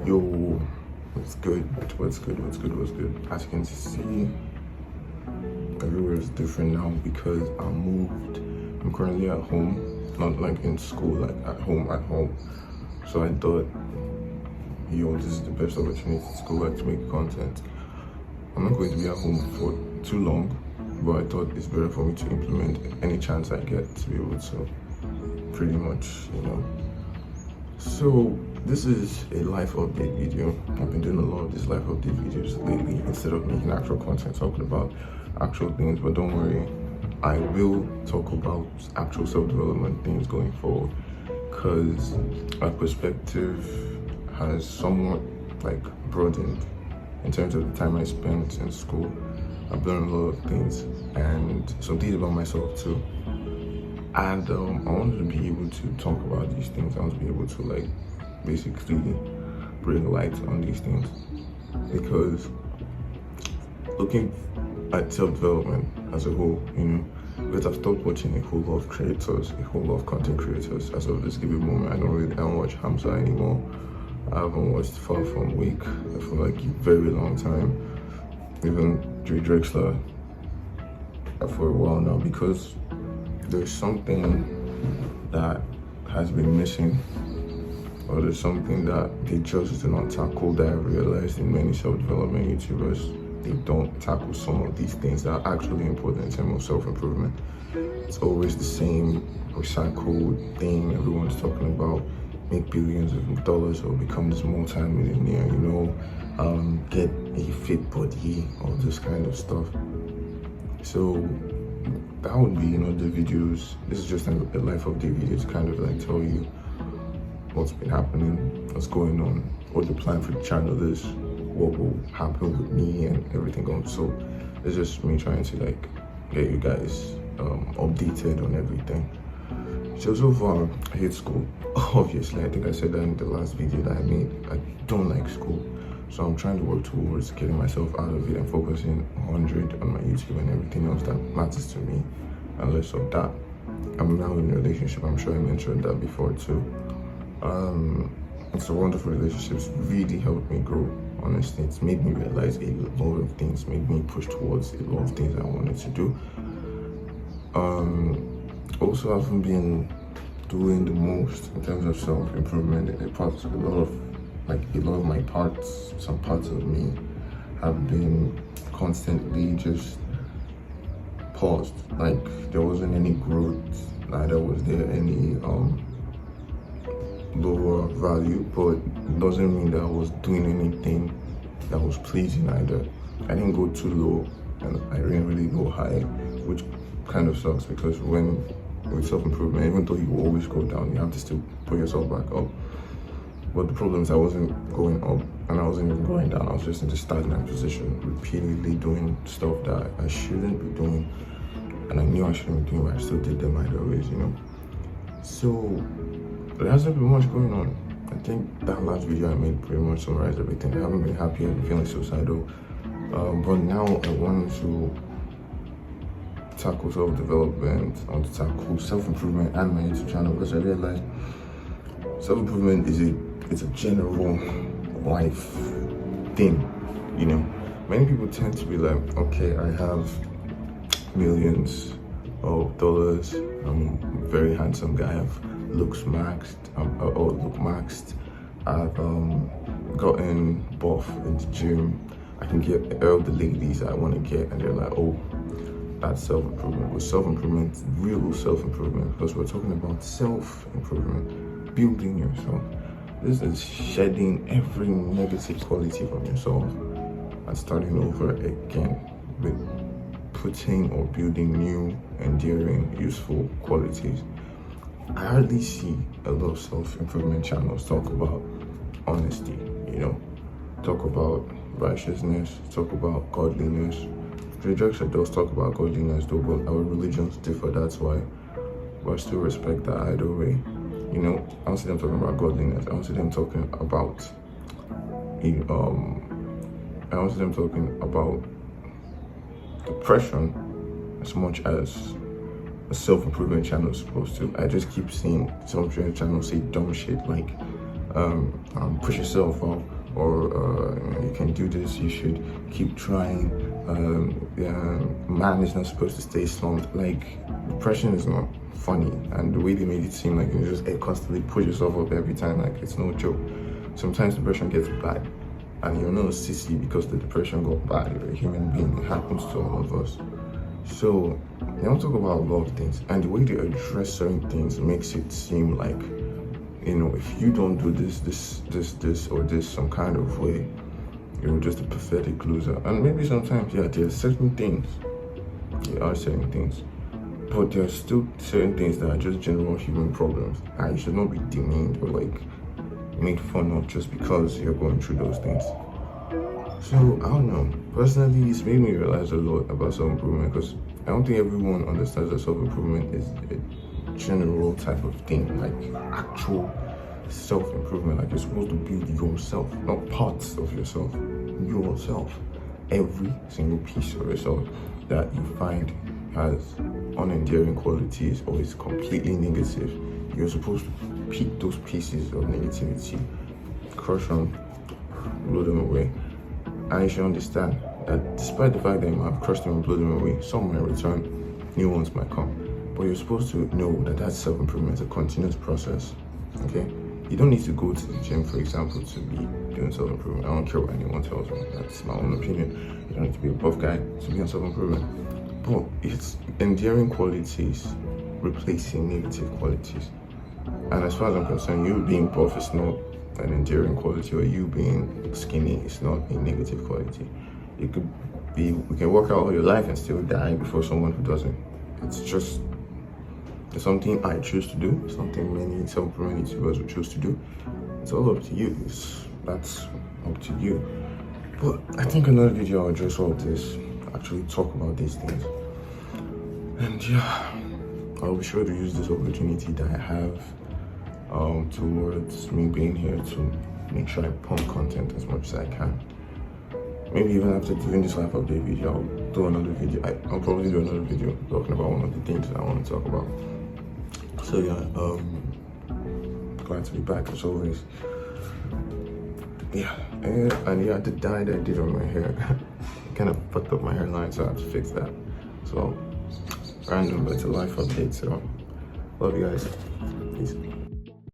Yo, what's good? What's good? What's good? What's good? As you can see, everywhere is different now because I moved. I'm currently at home, not like in school, like at home. So I thought, yo, this is the best opportunity to go back to make content. I'm not going to be at home for too long, but I thought it's better for me to implement any chance I get to be able to pretty much, So this is a life update video. I've been doing a lot of these life update videos lately instead of making actual content talking about actual things, but don't worry, I will talk about actual self-development things going forward because my perspective has somewhat like broadened in terms of the time I spent in school. I've learned a lot of things and some things about myself too. And I wanted to be able to talk about these things. I want to be able to like basically bring light on these things because looking at self-development as a whole, because I've stopped watching a whole lot of creators, a whole lot of content creators as of this given moment. I don't watch Hamza anymore. I haven't watched Far From Week for like a very long time. Even Dre Drexler for a while now because there's something that has been missing, or there's something that they just do not tackle that I realized in many self-development YouTubers. They don't tackle some of these things that are actually important in terms of self-improvement. It's always the same recycled thing everyone's talking about: make billions of dollars or become this multi-millionaire, get a fit body, all this kind of stuff. So that would be, the videos. This is just a life update video to kind of like tell you what's been happening, what's going on, what the plan for the channel is, what will happen with me and everything on. So it's just me trying to like get you guys updated on everything. So far, I hate school. Obviously, I think I said that in the last video that I made. I don't like school. So I'm trying to work towards getting myself out of it and focusing 100 on my YouTube and everything else that matters to me, and less of that. I'm now in a relationship. I'm sure I mentioned that before too. It's a wonderful relationship. It's really helped me grow. Honestly, it's made me realize a lot of things, made me push towards a lot of things I wanted to do. Also, I haven't been doing the most in terms of self-improvement. A lot of my parts, some parts of me have been constantly just paused. Like there wasn't any growth, neither was there any lower value, but it doesn't mean that I was doing anything that was pleasing either. I didn't go too low and I didn't really go high, which kind of sucks because with self-improvement, even though you will always go down, you have to still put yourself back up. But the problem is I wasn't going up and I wasn't even going down. I was just in the stagnant position, repeatedly doing stuff that I shouldn't be doing. And I knew I shouldn't be doing, but I still did them either ways, So there hasn't been much going on. I think that last video I made pretty much summarized everything. I haven't been happy, I've been feeling suicidal. But now I want to tackle self-development, I want to tackle self-improvement and my YouTube channel because I realized self-improvement is a general life thing, Many people tend to be like, okay, I have millions of dollars, I'm a very handsome guy, I've look maxed, I've gotten buff in the gym, I can get all the ladies I want to get, and they're like, oh, that's self-improvement. With self-improvement, real self-improvement, because we're talking about self-improvement, building yourself. This is shedding every negative quality from yourself and starting over again with putting or building new, endearing, useful qualities. I hardly see a lot of self-improvement channels talk about honesty, talk about righteousness, talk about godliness. Dre Drexler does talk about godliness though, but our religions differ, that's why. But I still respect that either way. I don't see them talking about godliness. I don't see them talking about depression as much as a self-improvement channel is supposed to. I just keep seeing self-improvement channels say dumb shit like push yourself up, or you can do this, you should keep trying. Man is not supposed to stay slumped. Like, depression is not funny, and the way they made it seem like you just constantly push yourself up every time, like it's no joke. Sometimes depression gets bad, and you're not a sissy because the depression got bad. You're a human being. It happens to all of us. So I want to talk about a lot of things, and the way they address certain things makes it seem like, you know, if you don't do this or this some kind of way, you're just a pathetic loser. And maybe sometimes, yeah, there are certain things, but there are still certain things that are just general human problems, and you should not be demeaned or like made fun of just because you're going through those things. So I don't know. Personally, it's made me realize a lot about self-improvement, because I don't think everyone understands that self-improvement is a general type of thing, like actual self-improvement. Like, you're supposed to build yourself, not parts of yourself. Yourself. Every single piece of yourself that you find has unendearing qualities or is completely negative, you're supposed to pick those pieces of negativity, crush them, blow them away. And you should understand that despite the fact that you might have crushed them and blow them away, some might return, new ones might come. But you're supposed to know that that self-improvement is a continuous process, okay? You don't need to go to the gym, for example, to be doing self-improvement. I don't care what anyone tells me. That's my own opinion. You don't need to be a buff guy to be on self-improvement. But it's endearing qualities replacing negative qualities. And as far as I'm concerned, you being buff is not an endearing quality, or you being skinny is not a negative quality. It could be, we can work out all your life and still die before someone who doesn't. It's just something I choose to do, something many self-improvement YouTubers would choose to do. It's all up to you. That's up to you. But I think another video I'll address all of this, actually talk about these things. And yeah, I'll be sure to use this opportunity that I have towards me being here to make sure I pump content as much as I can. Maybe even after doing this live update video, I'll do another video. I'll probably do another video talking about one of the things that I want to talk about. So yeah, glad to be back as always. Yeah, and yeah, the dye that I did on my hair kind of fucked up my hairline, so I have to fix that. So random, but it's a life update. So love you guys. Peace.